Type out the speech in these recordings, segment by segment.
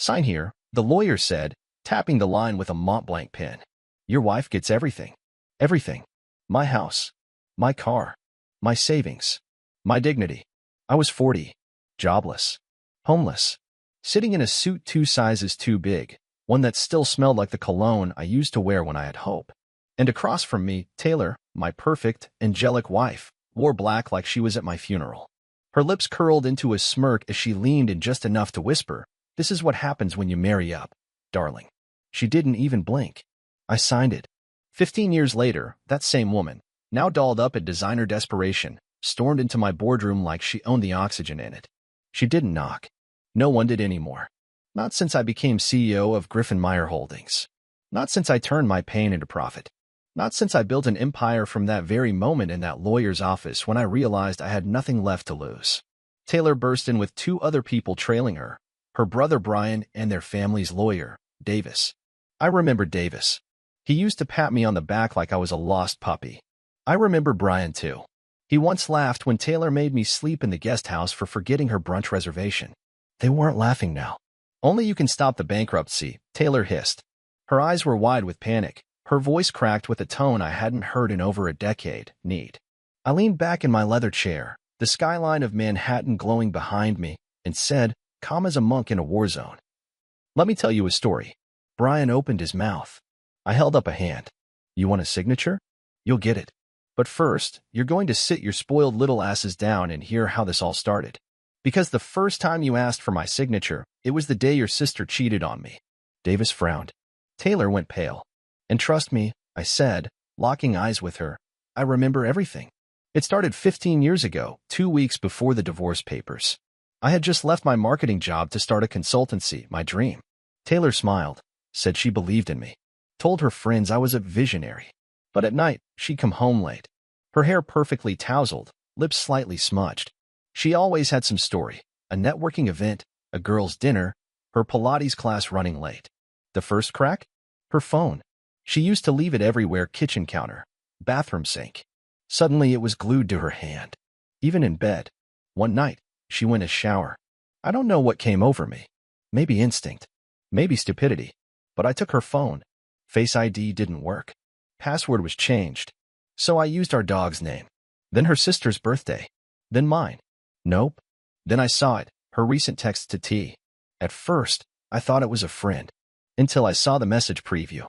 Sign here, the lawyer said, tapping the line with a Montblanc pen. Your wife gets everything. Everything. My house. My car. My savings. My dignity. I was 40. Jobless. Homeless. Sitting in a suit 2 sizes too big, one that still smelled like the cologne I used to wear when I had hope. And across from me, Taylor, my perfect, angelic wife, wore black like she was at my funeral. Her lips curled into a smirk as she leaned in just enough to whisper, "This is what happens when you marry up, darling." She didn't even blink. I signed it. 15 years later, that same woman, now dolled up in designer desperation, stormed into my boardroom like she owned the oxygen in it. She didn't knock. No one did anymore. Not since I became CEO of Griffin Meyer Holdings. Not since I turned my pain into profit. Not since I built an empire from that very moment in that lawyer's office when I realized I had nothing left to lose. Taylor burst in with 2 other people trailing her, her brother Brian and their family's lawyer, Davis. I remember Davis. He used to pat me on the back like I was a lost puppy. I remember Brian too. He once laughed when Taylor made me sleep in the guest house for forgetting her brunch reservation. They weren't laughing now. Only you can stop the bankruptcy, Taylor hissed. Her eyes were wide with panic. Her voice cracked with a tone I hadn't heard in over a decade. Need. I leaned back in my leather chair, the skyline of Manhattan glowing behind me, and said, calm as a monk in a war zone, "Let me tell you a story." Brian opened his mouth. I held up a hand. "You want a signature? You'll get it. But first, you're going to sit your spoiled little asses down and hear how this all started. Because the first time you asked for my signature, it was the day your sister cheated on me." Davis frowned. Taylor went pale. "And trust me," I said, locking eyes with her, "I remember everything. It started 15 years ago, 2 weeks before the divorce papers. I had just left my marketing job to start a consultancy, my dream." Taylor smiled, said she believed in me, told her friends I was a visionary. But at night, she'd come home late, her hair perfectly tousled, lips slightly smudged. She always had some story, a networking event, a girls' dinner, her Pilates class running late. The first crack? Her phone. She used to leave it everywhere: kitchen counter, bathroom sink. Suddenly it was glued to her hand. Even in bed. One night, she went to shower. I don't know what came over me. Maybe instinct. Maybe stupidity. But I took her phone. Face ID didn't work. Password was changed. So I used our dog's name. Then her sister's birthday. Then mine. Nope. Then I saw it, her recent text to T. At first, I thought it was a friend. Until I saw the message preview.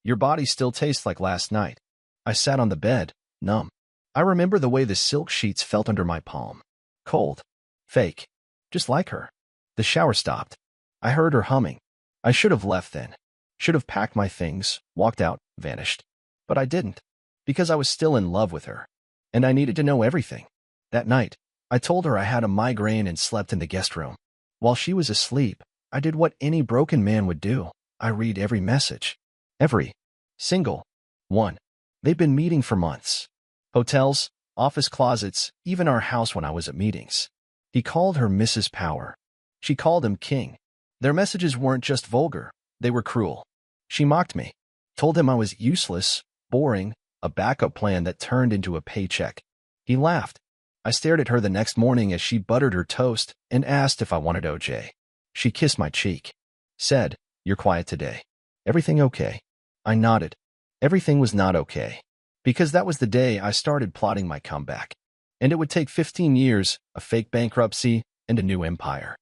"Your body still tastes like last night." I sat on the bed, numb. I remember the way the silk sheets felt under my palm. Cold. Fake. Just like her. The shower stopped. I heard her humming. I should have left then. Should have packed my things, walked out, vanished. But I didn't. Because I was still in love with her. And I needed to know everything. That night, I told her I had a migraine and slept in the guest room. While she was asleep, I did what any broken man would do. I read every message. Every single one. They'd been meeting for months. Hotels, office closets, even our house when I was at meetings. He called her Mrs. Power. She called him King. Their messages weren't just vulgar. They were cruel. She mocked me. Told him I was useless, boring, a backup plan that turned into a paycheck. He laughed. I stared at her the next morning as she buttered her toast and asked if I wanted OJ. She kissed my cheek. Said, "You're quiet today. Everything okay?" I nodded. Everything was not okay. Because that was the day I started plotting my comeback. And it would take 15 years, a fake bankruptcy, and a new empire.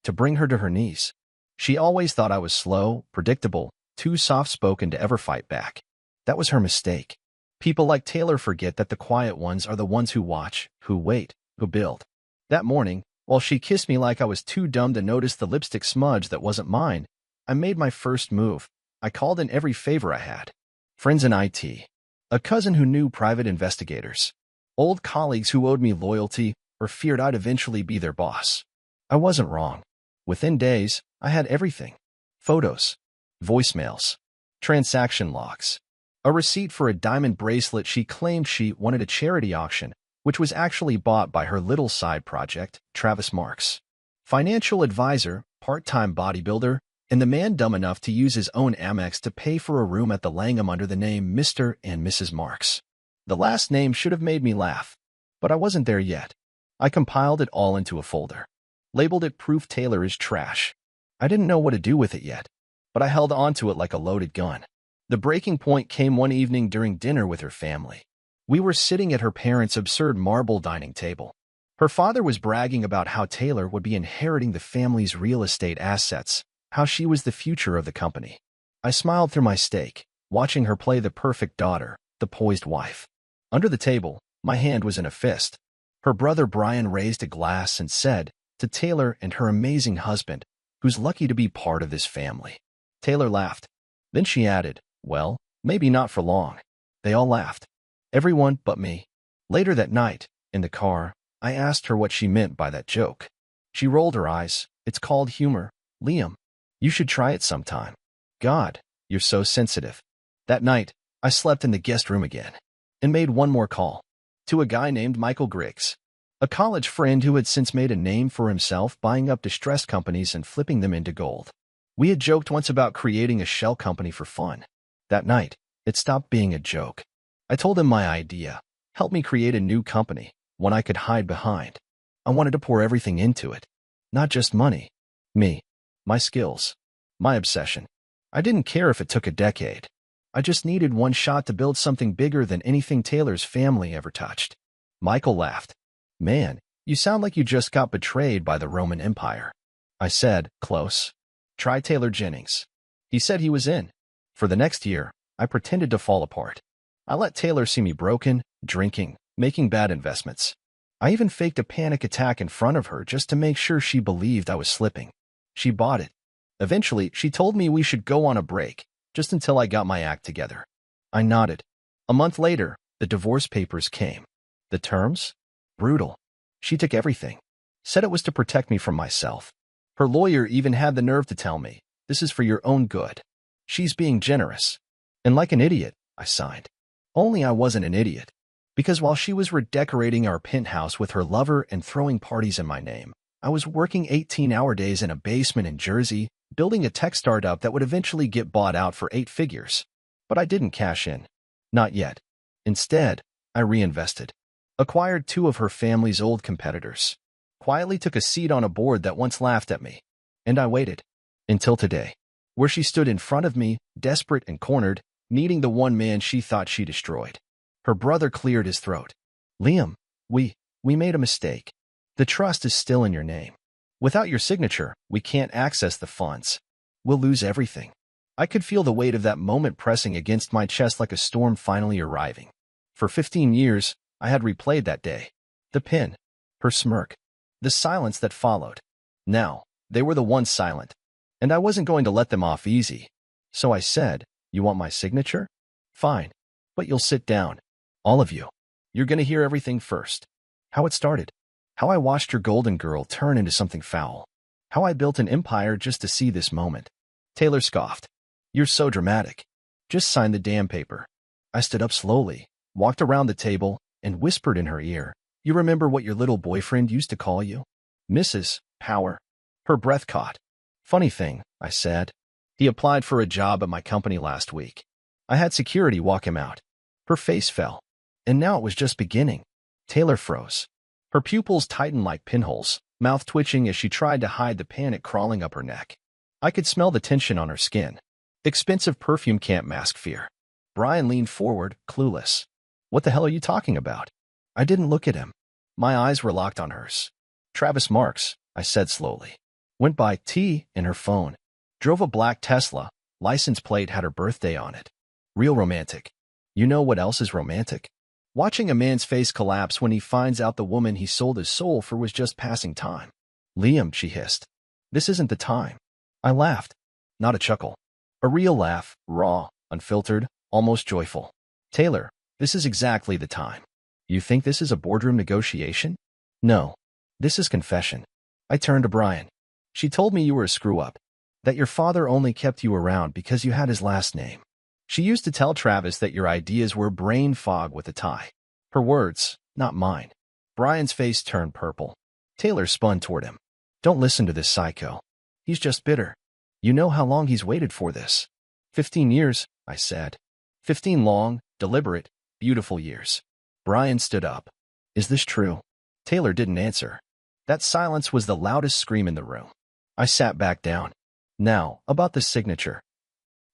To bring her to her knees. She always thought I was slow, predictable, too soft-spoken to ever fight back. That was her mistake. People like Taylor forget that the quiet ones are the ones who watch, who wait, who build. That morning, while she kissed me like I was too dumb to notice the lipstick smudge that wasn't mine, I made my first move. I called in every favor I had. Friends in IT. A cousin who knew private investigators. Old colleagues who owed me loyalty or feared I'd eventually be their boss. I wasn't wrong. Within days, I had everything. Photos. Voicemails. Transaction logs. A receipt for a diamond bracelet she claimed she wanted at a charity auction, which was actually bought by her little side project, Travis Marks. Financial advisor, part-time bodybuilder, and the man dumb enough to use his own Amex to pay for a room at the Langham under the name Mr. and Mrs. Marks. The last name should have made me laugh, but I wasn't there yet. I compiled it all into a folder. Labeled it Proof Taylor is Trash. I didn't know what to do with it yet, but I held onto it like a loaded gun. The breaking point came one evening during dinner with her family. We were sitting at her parents' absurd marble dining table. Her father was bragging about how Taylor would be inheriting the family's real estate assets, how she was the future of the company. I smiled through my steak, watching her play the perfect daughter, the poised wife. Under the table, my hand was in a fist. Her brother Brian raised a glass and said, "To Taylor and her amazing husband, who's lucky to be part of this family." Taylor laughed. Then she added, "Well, maybe not for long." They all laughed. Everyone but me. Later that night, in the car, I asked her what she meant by that joke. She rolled her eyes. "It's called humor, Liam. You should try it sometime." God, you're so sensitive. That night, I slept in the guest room again and made one more call to a guy named Michael Griggs, a college friend who had since made a name for himself buying up distressed companies and flipping them into gold. We had joked once about creating a shell company for fun. That night, it stopped being a joke. I told him my idea. Help me create a new company, one I could hide behind. I wanted to pour everything into it. Not just money. Me. My skills. My obsession. I didn't care if it took a decade. I just needed one shot to build something bigger than anything Taylor's family ever touched. Michael laughed. "Man, you sound like you just got betrayed by the Roman Empire." I said, "Close. Try Taylor Jennings." He said he was in. For the next year, I pretended to fall apart. I let Taylor see me broken, drinking, making bad investments. I even faked a panic attack in front of her just to make sure she believed I was slipping. She bought it. Eventually, she told me we should go on a break, just until I got my act together. I nodded. A month later, the divorce papers came. The terms? Brutal. She took everything. Said it was to protect me from myself. Her lawyer even had the nerve to tell me, "This is for your own good." She's being generous. And like an idiot, I signed. Only I wasn't an idiot. Because while she was redecorating our penthouse with her lover and throwing parties in my name, I was working 18-hour days in a basement in Jersey, building a tech startup that would eventually get bought out for 8 figures. But I didn't cash in. Not yet. Instead, I reinvested. Acquired 2 of her family's old competitors. Quietly took a seat on a board that once laughed at me. And I waited. Until today, where she stood in front of me, desperate and cornered, needing the one man she thought she destroyed. Her brother cleared his throat. "Liam, we made a mistake. The trust is still in your name. Without your signature, we can't access the funds. We'll lose everything." I could feel the weight of that moment pressing against my chest like a storm finally arriving. For 15 years, I had replayed that day. The pin. Her smirk. The silence that followed. Now, they were the ones silent. And I wasn't going to let them off easy. So I said, "You want my signature? Fine. But you'll sit down. All of you. You're going to hear everything first. How it started. How I watched your golden girl turn into something foul. How I built an empire just to see this moment." Taylor scoffed. "You're so dramatic. Just sign the damn paper." I stood up slowly, walked around the table, and whispered in her ear, "You remember what your little boyfriend used to call you? Mrs. Power." Her breath caught. "Funny thing," I said. "He applied for a job at my company last week. I had security walk him out." Her face fell. And now it was just beginning. Taylor froze. Her pupils tightened like pinholes, mouth twitching as she tried to hide the panic crawling up her neck. I could smell the tension on her skin. Expensive perfume can't mask fear. Brian leaned forward, clueless. "What the hell are you talking about?" I didn't look at him. My eyes were locked on hers. "Travis Marks," I said slowly. Went by T in her phone. Drove a black Tesla. License plate had her birthday on it. Real romantic. You know what else is romantic? Watching a man's face collapse when he finds out the woman he sold his soul for was just passing time. "Liam," she hissed. "This isn't the time." I laughed. Not a chuckle. A real laugh, raw, unfiltered, almost joyful. "Taylor, this is exactly the time. You think this is a boardroom negotiation? No. This is confession." I turned to Brian. "She told me you were a screw-up. That your father only kept you around because you had his last name. She used to tell Travis that your ideas were brain fog with a tie." Her words, not mine. Brian's face turned purple. Taylor spun toward him. "Don't listen to this psycho. He's just bitter. You know how long he's waited for this." 15 years, I said. 15 long, deliberate, beautiful years. Brian stood up. "Is this true?" Taylor didn't answer. That silence was the loudest scream in the room. I sat back down. Now, about the signature.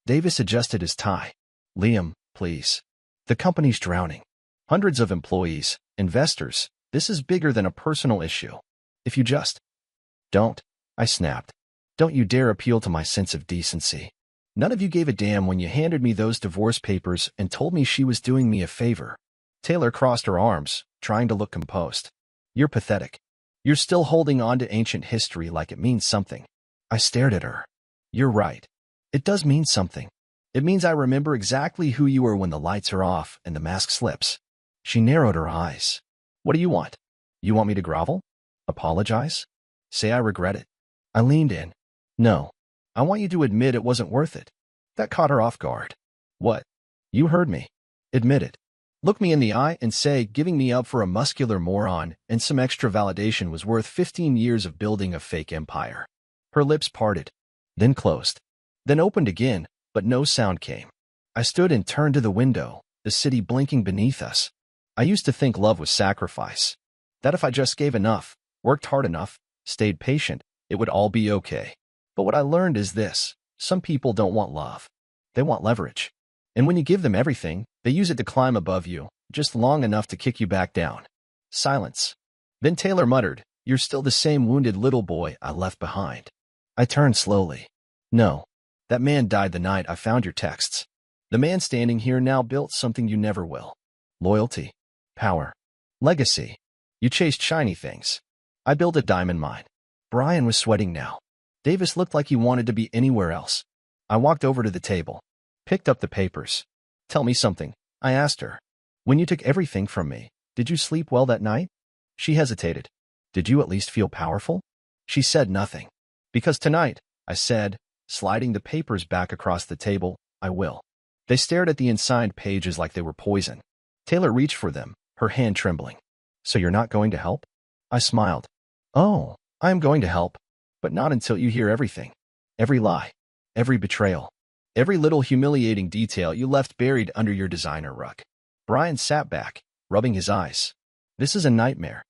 Davis adjusted his tie. Liam, please. The company's drowning. Hundreds of employees, investors. This is bigger than a personal issue. If you just don't, I snapped. Don't you dare appeal to my sense of decency. None of you gave a damn when you handed me those divorce papers and told me she was doing me a favor. Taylor crossed her arms, trying to look composed. You're pathetic. You're still holding on to ancient history like it means something. I stared at her. You're right. It does mean something. It means I remember exactly who you were when the lights are off and the mask slips. She narrowed her eyes. What do you want? You want me to grovel? Apologize? Say I regret it? I leaned in. No. I want you to admit it wasn't worth it. That caught her off guard. What? You heard me. Admit it. Look me in the eye and say giving me up for a muscular moron and some extra validation was worth 15 years of building a fake empire. Her lips parted, then closed, then opened again, but no sound came. I stood and turned to the window, the city blinking beneath us. I used to think love was sacrifice. That if I just gave enough, worked hard enough, stayed patient, it would all be okay. But what I learned is this. Some people don't want love. They want leverage. And when you give them everything, they use it to climb above you, just long enough to kick you back down. Silence. Then Taylor muttered, You're still the same wounded little boy I left behind. I turned slowly. No. That man died the night I found your texts. The man standing here now built something you never will. Loyalty. Power. Legacy. You chased shiny things. I built a diamond mine. Brian was sweating now. Davis looked like he wanted to be anywhere else. I walked over to the table, picked up the papers. Tell me something, I asked her. When you took everything from me, did you sleep well that night? She hesitated. Did you at least feel powerful? She said nothing. Because tonight, I said, sliding the papers back across the table, I will. They stared at the unsigned pages like they were poison. Taylor reached for them, her hand trembling. So you're not going to help? I smiled. Oh, I am going to help. But not until you hear everything. Every lie. Every betrayal. Every little humiliating detail you left buried under your designer rug. Brian sat back, rubbing his eyes. This is a nightmare.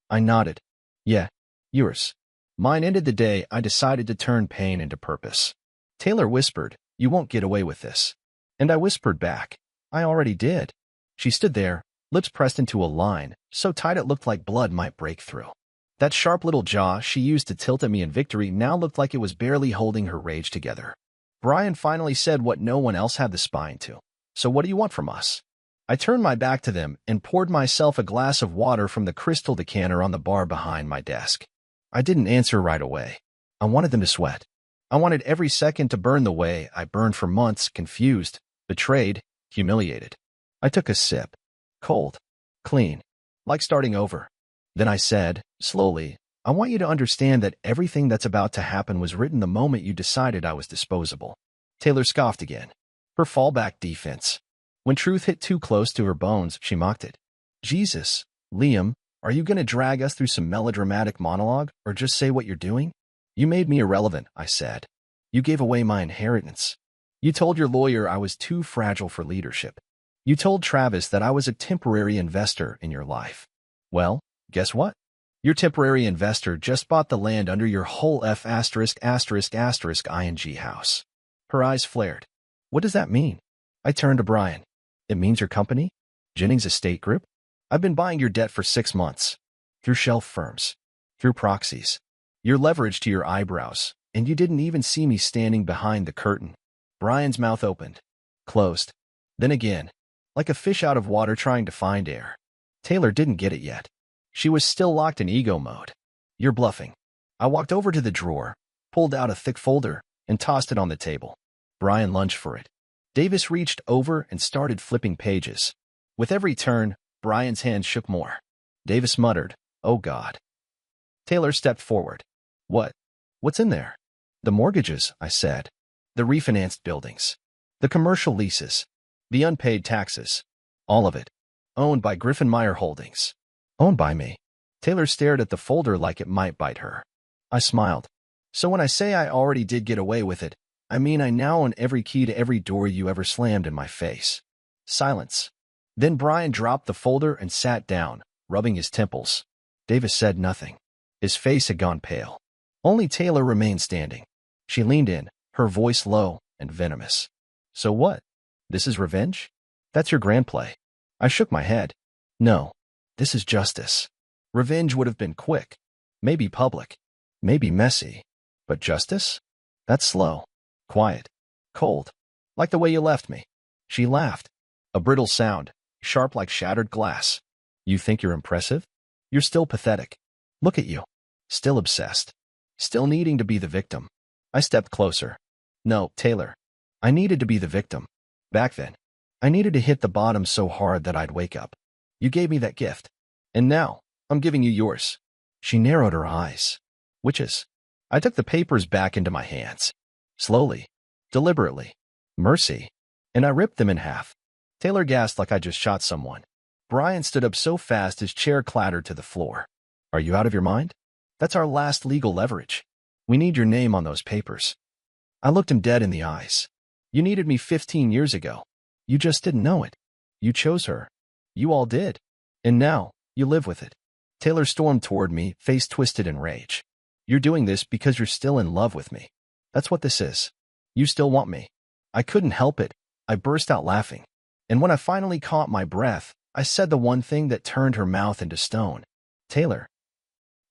I nodded. Yeah, yours. Mine ended the day I decided to turn pain into purpose. Taylor whispered, You won't get away with this. And I whispered back, I already did. She stood there, lips pressed into a line, so tight it looked like blood might break through. That sharp little jaw she used to tilt at me in victory now looked like it was barely holding her rage together. Brian finally said what no one else had the spine to. So what do you want from us? I turned my back to them and poured myself a glass of water from the crystal decanter on the bar behind my desk. I didn't answer right away. I wanted them to sweat. I wanted every second to burn the way I burned for months, confused, betrayed, humiliated. I took a sip. Cold. Clean. Like starting over. Then I said, slowly, I want you to understand that everything that's about to happen was written the moment you decided I was disposable. Taylor scoffed again. Her fallback defense. When truth hit too close to her bones, she mocked it. Jesus, Liam, are you going to drag us through some melodramatic monologue or just say what you're doing? You made me irrelevant, I said. You gave away my inheritance. You told your lawyer I was too fragile for leadership. You told Travis that I was a temporary investor in your life. Well, guess what? Your temporary investor just bought the land under your whole ing house. Her eyes flared. What does that mean? I turned to Brian. It means your company? Jennings Estate Group? I've been buying your debt for 6 months. Through shelf firms. Through proxies. You're leveraged to your eyebrows, and you didn't even see me standing behind the curtain. Brian's mouth opened. Closed. Then again. Like a fish out of water trying to find air. Taylor didn't get it yet. She was still locked in ego mode. You're bluffing. I walked over to the drawer, pulled out a thick folder, and tossed it on the table. Brian lunged for it. Davis reached over and started flipping pages. With every turn, Brian's hand shook more. Davis muttered, Oh God. Taylor stepped forward. What? What's in there? The mortgages, I said. The refinanced buildings. The commercial leases. The unpaid taxes. All of it. Owned by Griffin Meyer Holdings. Owned by me. Taylor stared at the folder like it might bite her. I smiled. So when I say I already did get away with it, I mean I now own every key to every door you ever slammed in my face. Silence. Then Brian dropped the folder and sat down, rubbing his temples. Davis said nothing. His face had gone pale. Only Taylor remained standing. She leaned in, her voice low and venomous. So what? This is revenge? That's your grand play. I shook my head. No, this is justice. Revenge would have been quick, maybe public, maybe messy. But justice? That's slow, quiet, cold, like the way you left me. She laughed. A brittle sound, sharp like shattered glass. You think you're impressive? You're still pathetic. Look at you. Still obsessed. Still needing to be the victim. I stepped closer. No, Taylor. I needed to be the victim. Back then. I needed to hit the bottom so hard that I'd wake up. You gave me that gift. And now, I'm giving you yours. She narrowed her eyes. Witches. I took the papers back into my hands. Slowly. Deliberately. Mercy. And I ripped them in half. Taylor gasped like I just shot someone. Brian stood up so fast his chair clattered to the floor. Are you out of your mind? That's our last legal leverage. We need your name on those papers. I looked him dead in the eyes. You needed me 15 years ago. You just didn't know it. You chose her. You all did. And now, you live with it. Taylor stormed toward me, face twisted in rage. You're doing this because you're still in love with me. That's what this is. You still want me. I couldn't help it. I burst out laughing. And when I finally caught my breath, I said the one thing that turned her mouth into stone. Taylor,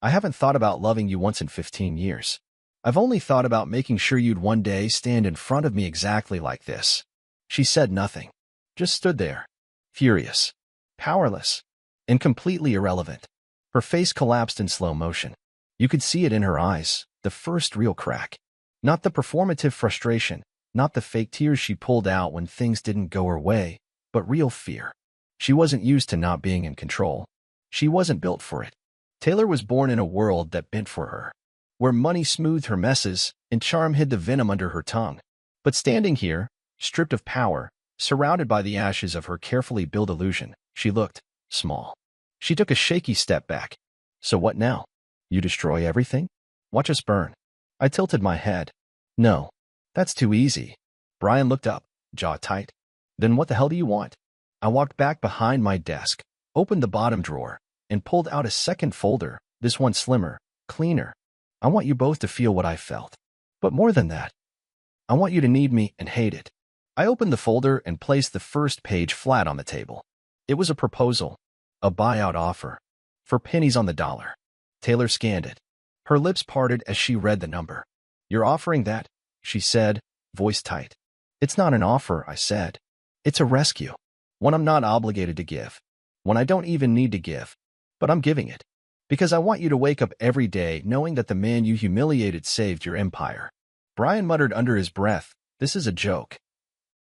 I haven't thought about loving you once in 15 years. I've only thought about making sure you'd one day stand in front of me exactly like this. She said nothing, just stood there, furious, powerless, and completely irrelevant. Her face collapsed in slow motion. You could see it in her eyes, the first real crack. Not the performative frustration, not the fake tears she pulled out when things didn't go her way, but real fear. She wasn't used to not being in control. She wasn't built for it. Taylor was born in a world that bent for her, where money smoothed her messes and charm hid the venom under her tongue. But standing here, stripped of power, surrounded by the ashes of her carefully built illusion, she looked small. She took a shaky step back. So what now? You destroy everything? Watch us burn. I tilted my head. No, that's too easy. Brian looked up, jaw tight. Then what the hell do you want? I walked back behind my desk, opened the bottom drawer, and pulled out a second folder, this one slimmer, cleaner. I want you both to feel what I felt. But more than that, I want you to need me and hate it. I opened the folder and placed the first page flat on the table. It was a proposal, a buyout offer, for pennies on the dollar. Taylor scanned it. Her lips parted as she read the number. You're offering that, she said, voice tight. It's not an offer, I said. It's a rescue. One I'm not obligated to give. One I don't even need to give. But I'm giving it. Because I want you to wake up every day knowing that the man you humiliated saved your empire. Brian muttered under his breath, this is a joke.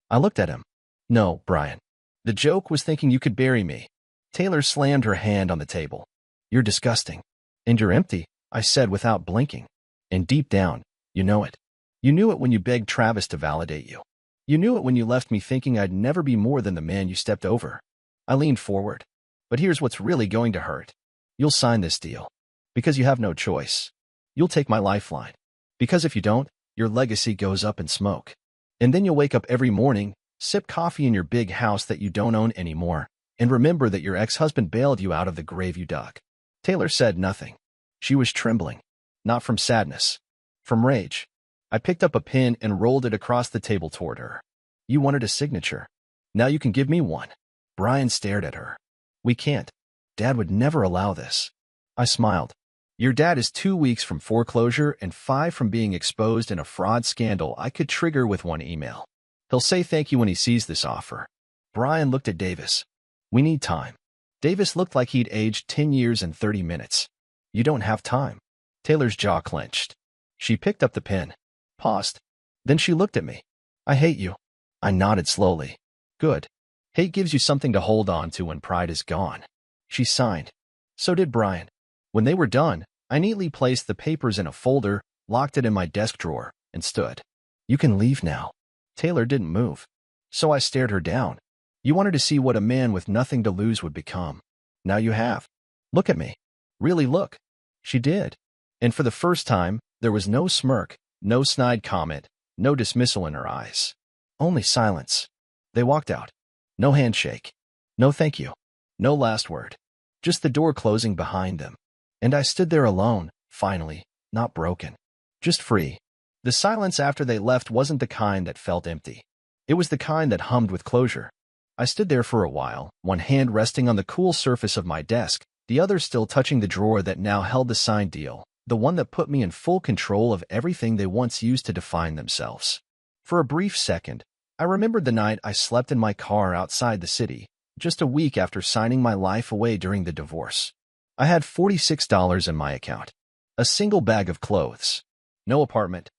I looked at him. No, Brian. The joke was thinking you could bury me. Taylor slammed her hand on the table. You're disgusting. And you're empty, I said without blinking. And deep down, you know it. You knew it when you begged Travis to validate you. You knew it when you left me thinking I'd never be more than the man you stepped over. I leaned forward. But here's what's really going to hurt. You'll sign this deal. Because you have no choice. You'll take my lifeline. Because if you don't, your legacy goes up in smoke. And then you'll wake up every morning, sip coffee in your big house that you don't own anymore, and remember that your ex-husband bailed you out of the grave you dug. Taylor said nothing. She was trembling. Not from sadness. From rage. I picked up a pen and rolled it across the table toward her. You wanted a signature. Now you can give me one. Brian stared at her. We can't. Dad would never allow this. I smiled. Your dad is 2 weeks from foreclosure and 5 from being exposed in a fraud scandal I could trigger with one email. He'll say thank you when he sees this offer. Brian looked at Davis. We need time. Davis looked like he'd aged 10 years and 30 minutes. You don't have time. Taylor's jaw clenched. She picked up the pen. Paused. Then she looked at me. I hate you. I nodded slowly. Good. Hate gives you something to hold on to when pride is gone. She signed. So did Brian. When they were done, I neatly placed the papers in a folder, locked it in my desk drawer, and stood. You can leave now. Taylor didn't move. So I stared her down. You wanted to see what a man with nothing to lose would become. Now you have. Look at me. Really look. She did. And for the first time, there was no smirk, no snide comment, no dismissal in her eyes. Only silence. They walked out. No handshake. No thank you. No last word. Just the door closing behind them. And I stood there alone, finally, not broken. Just free. The silence after they left wasn't the kind that felt empty. It was the kind that hummed with closure. I stood there for a while, one hand resting on the cool surface of my desk, the other still touching the drawer that now held the signed deal, the one that put me in full control of everything they once used to define themselves. For a brief second, I remembered the night I slept in my car outside the city, just a week after signing my life away during the divorce. I had $46 in my account, a single bag of clothes, no apartment,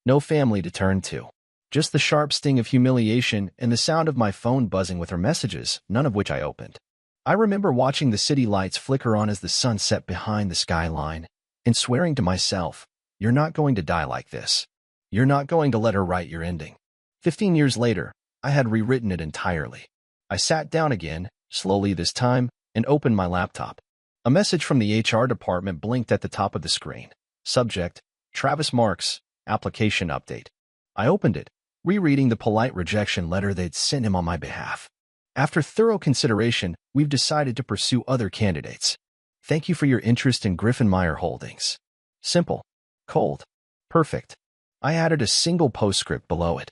no family to turn to, just the sharp sting of humiliation and the sound of my phone buzzing with her messages, none of which I opened. I remember watching the city lights flicker on as the sun set behind the skyline and swearing to myself, "You're not going to die like this. You're not going to let her write your ending." 15 years later, I had rewritten it entirely. I sat down again, slowly this time, and opened my laptop. A message from the HR department blinked at the top of the screen. Subject, Travis Marks, application update. I opened it, rereading the polite rejection letter they'd sent him on my behalf. After thorough consideration, we've decided to pursue other candidates. Thank you for your interest in Griffin Meyer Holdings. Simple. Cold. Perfect. I added a single postscript below it.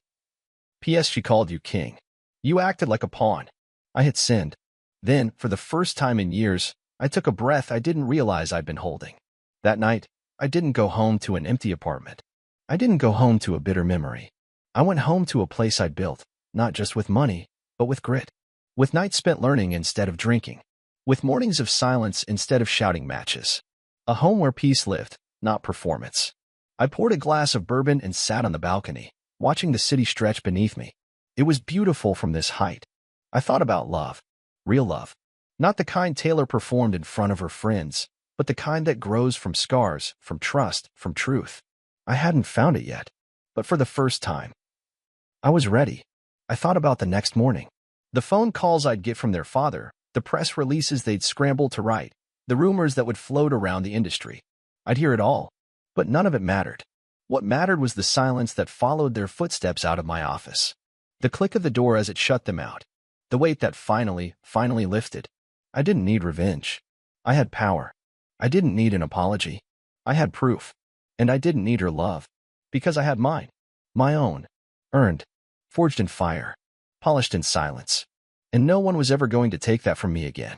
P.S. She called you king. You acted like a pawn. I hit send. Then, for the first time in years, I took a breath I didn't realize I'd been holding. That night, I didn't go home to an empty apartment. I didn't go home to a bitter memory. I went home to a place I'd built, not just with money, but with grit. With nights spent learning instead of drinking. With mornings of silence instead of shouting matches. A home where peace lived, not performance. I poured a glass of bourbon and sat on the balcony, watching the city stretch beneath me. It was beautiful from this height. I thought about love. Real love. Not the kind Taylor performed in front of her friends, but the kind that grows from scars, from trust, from truth. I hadn't found it yet, but for the first time, I was ready. I thought about the next morning. The phone calls I'd get from their father, the press releases they'd scramble to write, the rumors that would float around the industry. I'd hear it all, but none of it mattered. What mattered was the silence that followed their footsteps out of my office. The click of the door as it shut them out. The weight that finally lifted. I didn't need revenge. I had power. I didn't need an apology. I had proof. And I didn't need her love. Because I had mine. My own. Earned. Forged in fire. Polished in silence. And no one was ever going to take that from me again.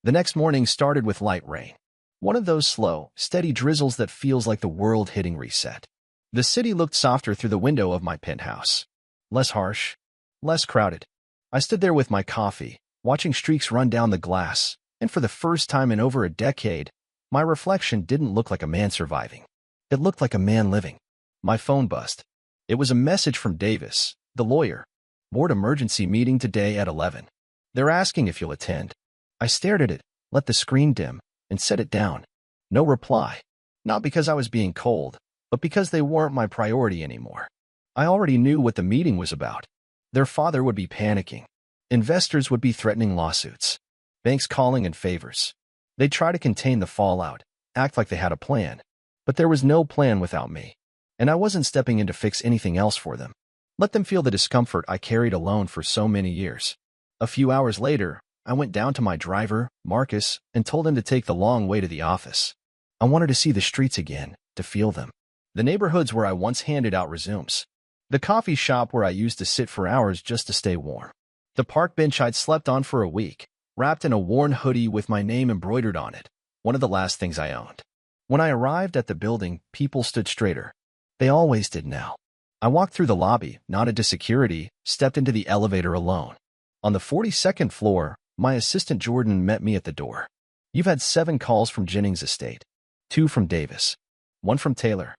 The next morning started with light rain. One of those slow, steady drizzles that feels like the world hitting reset. The city looked softer through the window of my penthouse. Less harsh. Less crowded. I stood there with my coffee, watching streaks run down the glass, and for the first time in over a decade, my reflection didn't look like a man surviving. It looked like a man living. My phone buzzed. It was a message from Davis, the lawyer. Board emergency meeting today at 11. They're asking if you'll attend. I stared at it, let the screen dim, and set it down. No reply. Not because I was being cold, but because they weren't my priority anymore. I already knew what the meeting was about. Their father would be panicking. Investors would be threatening lawsuits. Banks calling in favors. They'd try to contain the fallout, act like they had a plan. But there was no plan without me. And I wasn't stepping in to fix anything else for them. Let them feel the discomfort I carried alone for so many years. A few hours later, I went down to my driver, Marcus, and told him to take the long way to the office. I wanted to see the streets again, to feel them. The neighborhoods where I once handed out resumes. The coffee shop where I used to sit for hours just to stay warm. The park bench I'd slept on for a week, wrapped in a worn hoodie with my name embroidered on it, one of the last things I owned. When I arrived at the building, people stood straighter. They always did now. I walked through the lobby, nodded to security, stepped into the elevator alone. On the 42nd floor, my assistant Jordan met me at the door. You've had 7 calls from Jennings Estate. 2 from Davis. 1 from Taylor.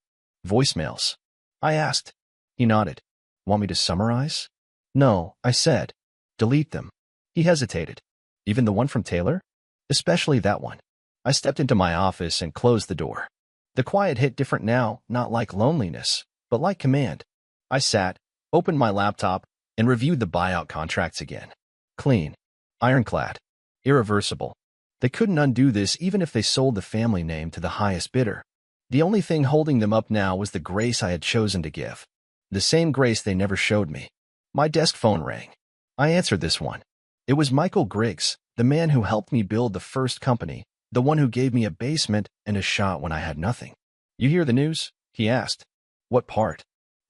Voicemails. I asked. He nodded. Want me to summarize? No, I said. Delete them. He hesitated. Even the one from Taylor? Especially that one. I stepped into my office and closed the door. The quiet hit different now, not like loneliness, but like command. I sat, opened my laptop, and reviewed the buyout contracts again. Clean. Ironclad. Irreversible. They couldn't undo this even if they sold the family name to the highest bidder. The only thing holding them up now was the grace I had chosen to give. The same grace they never showed me. My desk phone rang. I answered this one. It was Michael Griggs, the man who helped me build the first company, the one who gave me a basement and a shot when I had nothing. You hear the news? He asked. What part?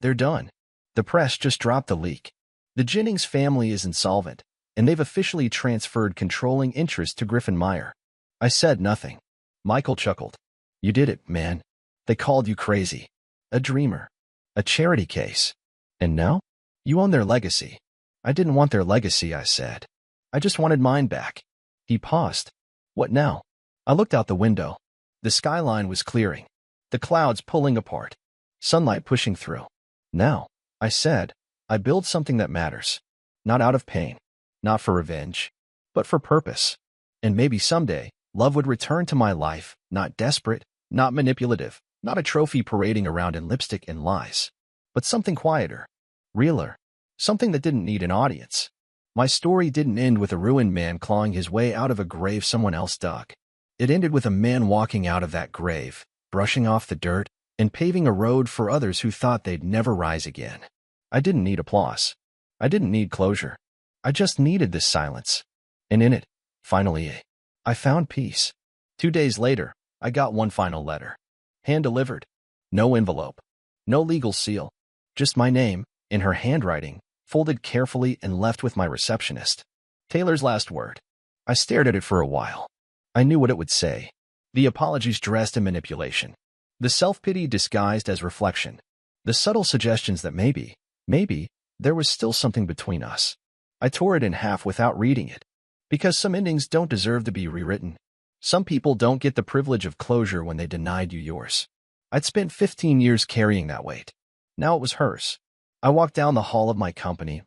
They're done. The press just dropped the leak. The Jennings family is insolvent, and they've officially transferred controlling interest to Griffin Meyer. I said nothing. Michael chuckled. You did it, man. They called you crazy. A dreamer. A charity case. And now? You own their legacy. I didn't want their legacy, I said. I just wanted mine back. He paused. What now? I looked out the window. The skyline was clearing. The clouds pulling apart. Sunlight pushing through. Now, I said, I build something that matters. Not out of pain. Not for revenge. But for purpose. And maybe someday, love would return to my life, not desperate, not manipulative, not a trophy parading around in lipstick and lies. But something quieter. Realer. Something that didn't need an audience. My story didn't end with a ruined man clawing his way out of a grave someone else dug. It ended with a man walking out of that grave, brushing off the dirt, and paving a road for others who thought they'd never rise again. I didn't need applause. I didn't need closure. I just needed this silence. And in it, finally, I found peace. 2 days later, I got one final letter. Hand-delivered. No envelope. No legal seal. Just my name, in her handwriting, folded carefully and left with my receptionist. Taylor's last word. I stared at it for a while. I knew what it would say. The apologies dressed in manipulation. The self-pity disguised as reflection. The subtle suggestions that maybe, there was still something between us. I tore it in half without reading it. Because some endings don't deserve to be rewritten. Some people don't get the privilege of closure when they denied you yours. I'd spent 15 years carrying that weight. Now it was hers. I walked down the hall of my company,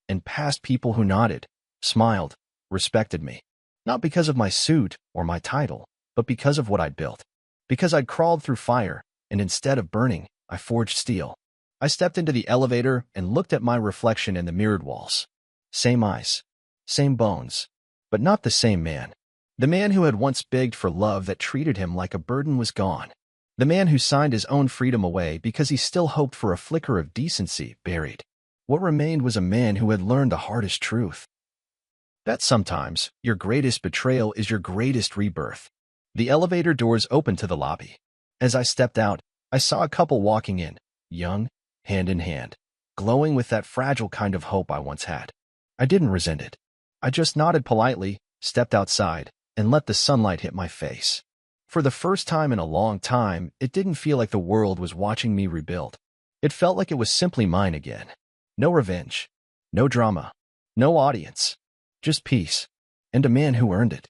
and past people who nodded, smiled, respected me. Not because of my suit or my title, but because of what I'd built. Because I'd crawled through fire, and instead of burning, I forged steel. I stepped into the elevator and looked at my reflection in the mirrored walls. Same eyes, same bones, but not the same man. The man who had once begged for love that treated him like a burden was gone. The man who signed his own freedom away because he still hoped for a flicker of decency buried. What remained was a man who had learned the hardest truth. That sometimes, your greatest betrayal is your greatest rebirth. The elevator doors opened to the lobby. As I stepped out, I saw a couple walking in, young, hand in hand, glowing with that fragile kind of hope I once had. I didn't resent it. I just nodded politely, stepped outside, and let the sunlight hit my face. For the first time in a long time, it didn't feel like the world was watching me rebuild. It felt like it was simply mine again. No revenge. No drama. No audience. Just peace. And a man who earned it.